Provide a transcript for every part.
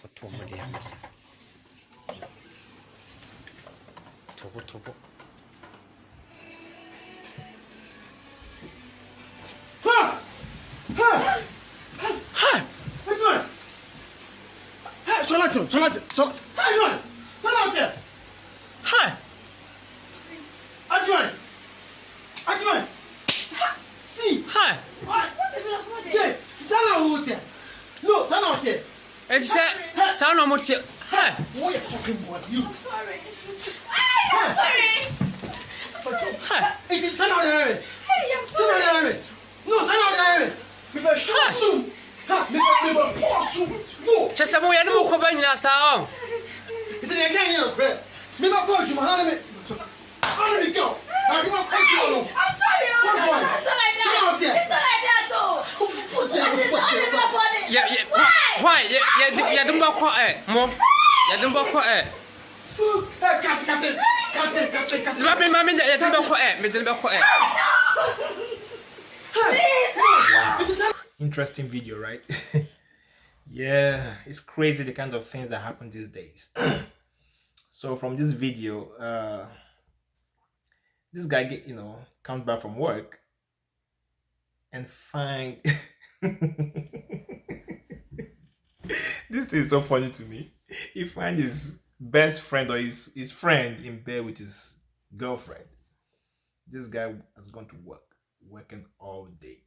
kotomo de amasa. Tobo. Ha! What's going on? Hi. See? Hi. Jay, no, It's sound no more. Hi. what you talking about? You. Sorry. I'm sorry. Hi. It is son of the Hey, I'm sorry. No, son of the because shoot soon. Ha, because pour soon. No. Chesa mo ya no ko ba nyina sa on. It's in the can you pray. Me not go to my name. How did it go? Now you want to I'm sorry. It's not like that. It's not like that, though. It's only my body. Yeah. Why? Ya dum ba ko mo. Ya dum ba ko Cut. Mami ya dum ba ko me dum ba ko Interesting video, right? Yeah, it's crazy the kind of things that happen these days. So from this video, this guy comes back from work and find this is so funny to me. He finds his best friend or his friend in bed with his girlfriend. This guy has gone to work, working all day,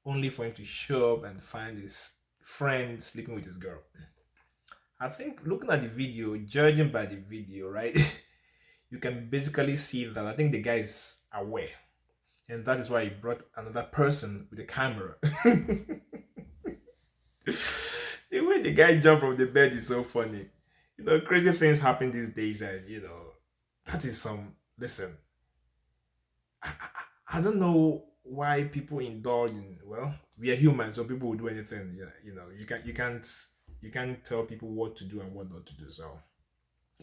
only for him to show up and find his friend sleeping with his girl. I think looking at the video, judging by the video, right, you can basically see that I think the guy is aware, and that is why he brought another person with a camera. The way the guy jumped from the bed is so funny. Crazy things happen these days, and that is listen, I don't know why people indulge in, well, we are humans, so people will do anything. You can't tell people what to do and what not to do. So,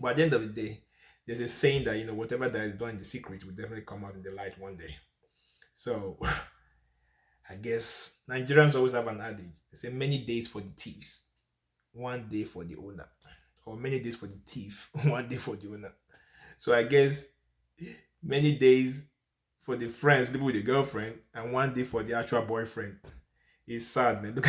but at the end of the day, there's a saying that whatever that is done in the secret will definitely come out in the light one day. So I guess Nigerians always have an adage. They say many days for the thieves, one day for the owner, or many days for the thief, one day for the owner. So I guess many days for the friends living with the girlfriend and one day for the actual boyfriend. It's sad, man. Look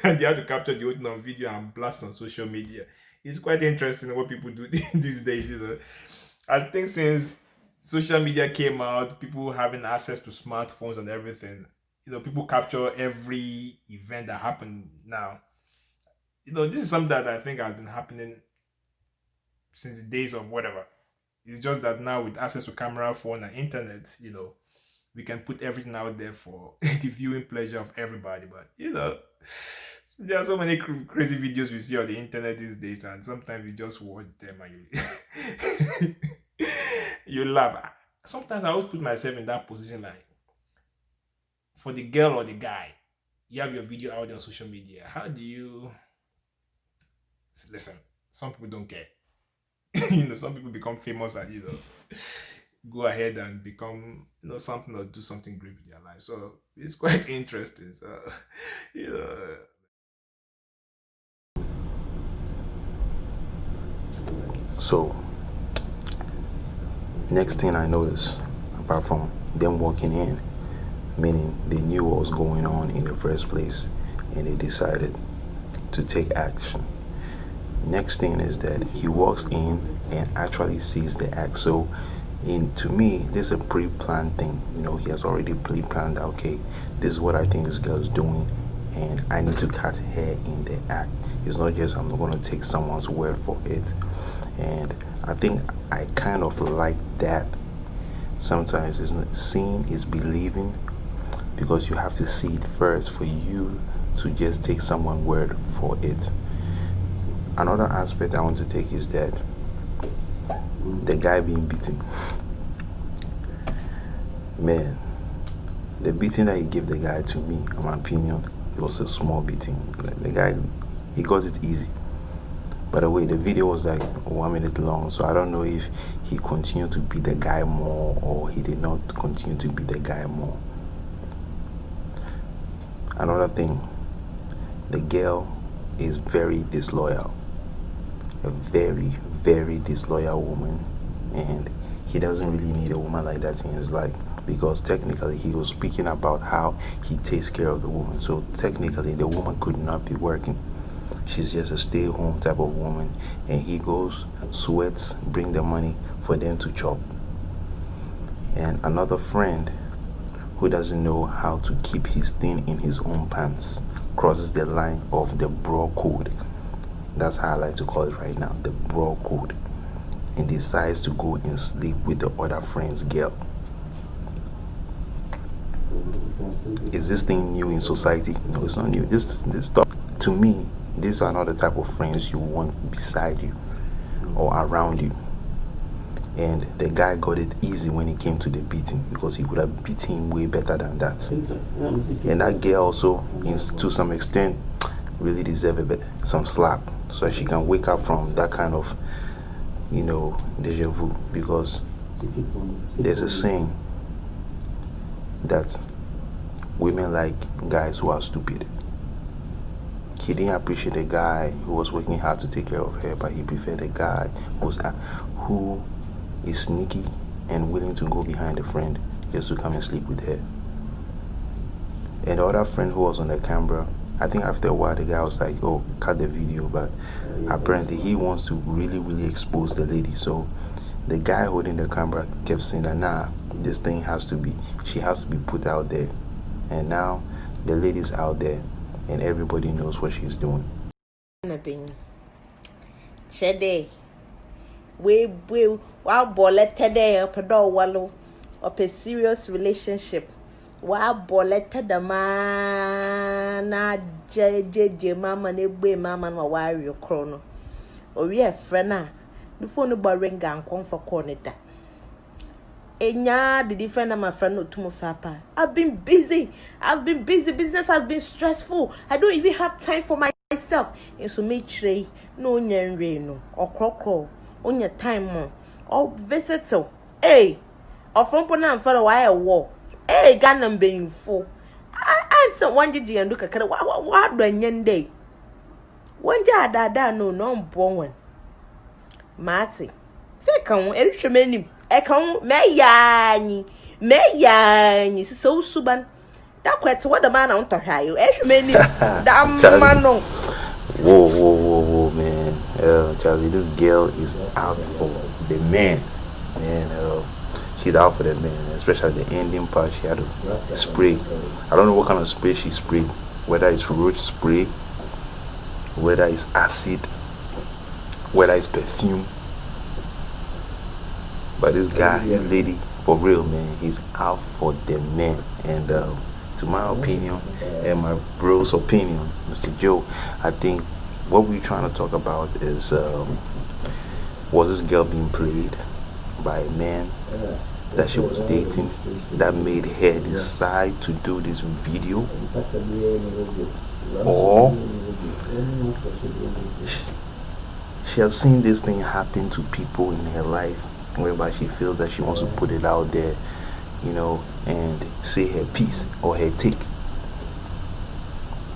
and they have to capture the whole thing on video and blast on social media. It's quite interesting what people do these days. I think since social media came out, people having access to smartphones and everything, people capture every event that happened now. This is something that I think has been happening since the days of whatever. It's just that now with access to camera, phone, and internet, we can put everything out there for the viewing pleasure of everybody. But there are so many crazy videos we see on the internet these days, and sometimes you just watch them and you laugh. Sometimes I always put myself in that position, like for the girl or the guy, you have your video out there on social media. How do you listen? Some people don't care. Some people become famous and go ahead and become something or do something great with their life. So it's quite interesting. So So next thing I noticed, apart from them walking in, meaning they knew what was going on in the first place and they decided to take action. Next thing is that he walks in and actually sees the act. So to me, this is a pre-planned thing. He has already pre-planned that, okay, this is what I think this girl is doing and I need to catch her in the act. It's not just I'm not going to take someone's word for it. And I think I kind of like that. Sometimes seeing is believing, because you have to see it first for you to just take someone's word for it. Another aspect I want to take is that the guy being beaten. Man, the beating that he gave the guy, to me, in my opinion, it was a small beating. Like, the guy, he got it easy. By the way, the video was like 1 minute long, so I don't know if he continued to beat the guy more or he did not continue to beat the guy more. Another thing, the girl is very disloyal, a very, very disloyal woman, and he doesn't really need a woman like that in his life, because technically he was speaking about how he takes care of the woman. So technically the woman could not be working. She's just a stay-at-home type of woman, and he goes, sweats, bring the money for them to chop. And another friend who doesn't know how to keep his thing in his own pants crosses the line of the bro code. That's how I like to call it right now, the bro code, and decides to go and sleep with the other friend's girl. Is this thing new in society? No, it's not new. This stuff, to me, these are not the type of friends you want beside you or around you. And the guy got it easy when it came to the beating, because he would have beat him way better than that. And that girl also, to some extent, really deserves some slap, so she can wake up from that kind of, deja vu. Because there's a saying that women like guys who are stupid. He didn't appreciate the guy who was working hard to take care of her, but he preferred a guy who is sneaky and willing to go behind a friend just to come and sleep with her. And the other friend who was on the camera, I think after a while the guy was like, oh, cut the video, but apparently he wants to really, really expose the lady. So the guy holding the camera kept saying that, nah, this thing she has to be put out there. And now the lady's out there and everybody knows what she's doing. Shede, we wow bolette day up a door wallow up a serious relationship. Wow bolette the man JJ mama ne mama no wire your chrono. Or we have friend the phone about ring and come for corner that. Enya, the different of my friend no to papa. I've been busy. Business has been stressful. I don't even have time for myself. And so me tray no nyan no or crocro on your time more or visitor. Hey, or from Pona for a while war. Hey, Ganam being full. I answer one did you look at what do you day? One day da no born. Marty. Second, every many. Ekon meyani so suban that quite what the man on to hire many damn man no. Whoa, man. Charlie, this girl is out for the man. She's out for the man, especially the ending part. She had to spray. I don't know what kind of spray she sprayed, whether it's roach spray, whether it's acid, whether it's perfume. But this guy, this lady, for real, man, he's out for the man. And to my opinion and my bro's opinion, Mr. Joe, I think what we're trying to talk about is, was this girl being played by a man that she was dating that made her decide to do this video? Or she has seen this thing happen to people in her life, whereby she feels that she wants to put it out there, and say her piece or her take.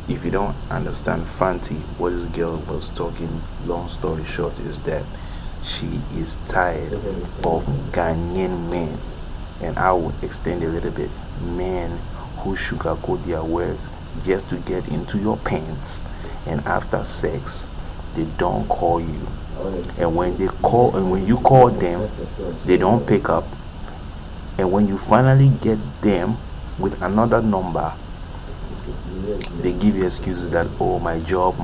If you don't understand Fanti, what this girl was talking, long story short, is that she is tired of Ghanaian men, and I would extend a little bit, men who sugarcoat their words just to get into your pants, and after sex, they don't call you. And when you call them, they don't pick up. And when you finally get them with another number, they give you excuses that, oh, my job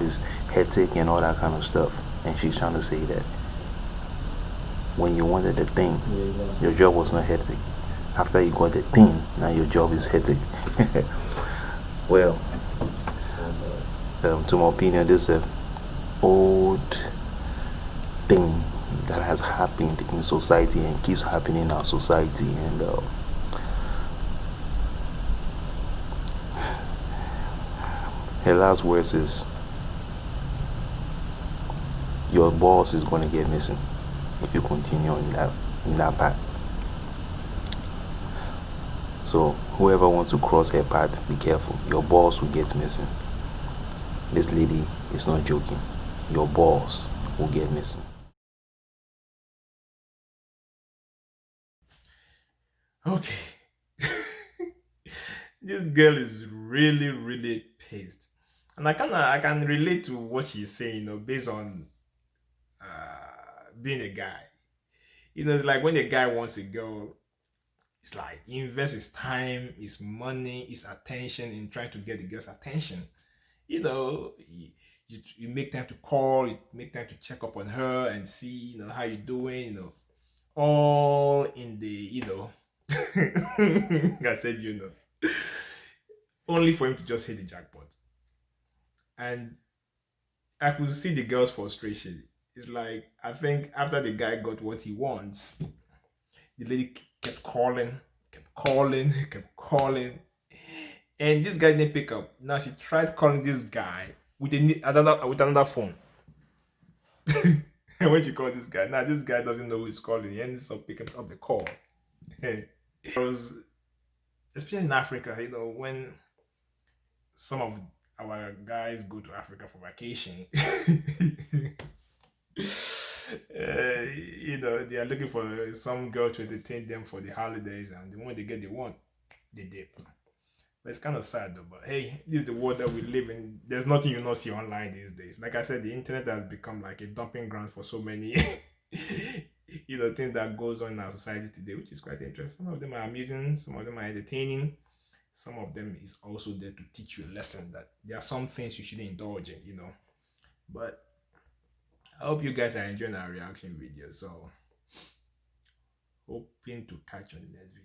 is hectic and all that kind of stuff. And she's trying to say that when you wanted the thing, your job was not hectic. After you got the thing, now your job is hectic. Well, to my opinion, this is old thing that has happened in society and keeps happening in our society. And her last words is, your boss is going to get missing if you continue in that path. So whoever wants to cross her path, be careful. Your boss will get missing. This lady is not joking. Your balls will get missing. Okay. This girl is really, really pissed. And I can relate to what she's saying, based on being a guy. It's like when a guy wants a girl, it's like he invests his time, his money, his attention in trying to get the girl's attention. You make time to call, you make time to check up on her and see, how you doing, all in the, I said, only for him to just hit the jackpot. And I could see the girl's frustration. It's like, I think after the guy got what he wants, the lady kept calling, kept calling, kept calling. And this guy didn't pick up. Now she tried calling this guy with another phone. And when she calls this guy, now this guy doesn't know who is calling. He ends up picking up the call. Because, especially in Africa, when some of our guys go to Africa for vacation, they are looking for some girl to entertain them for the holidays, and the moment they get the one, they dip. But it's kind of sad though. But hey, this is the world that we live in. There's nothing you not see online these days. Like I said, the internet has become like a dumping ground for so many, things that goes on in our society today, which is quite interesting. Some of them are amusing, some of them are entertaining, some of them is also there to teach you a lesson that there are some things you shouldn't indulge in. But I hope you guys are enjoying our reaction video. So hoping to catch you on the next video.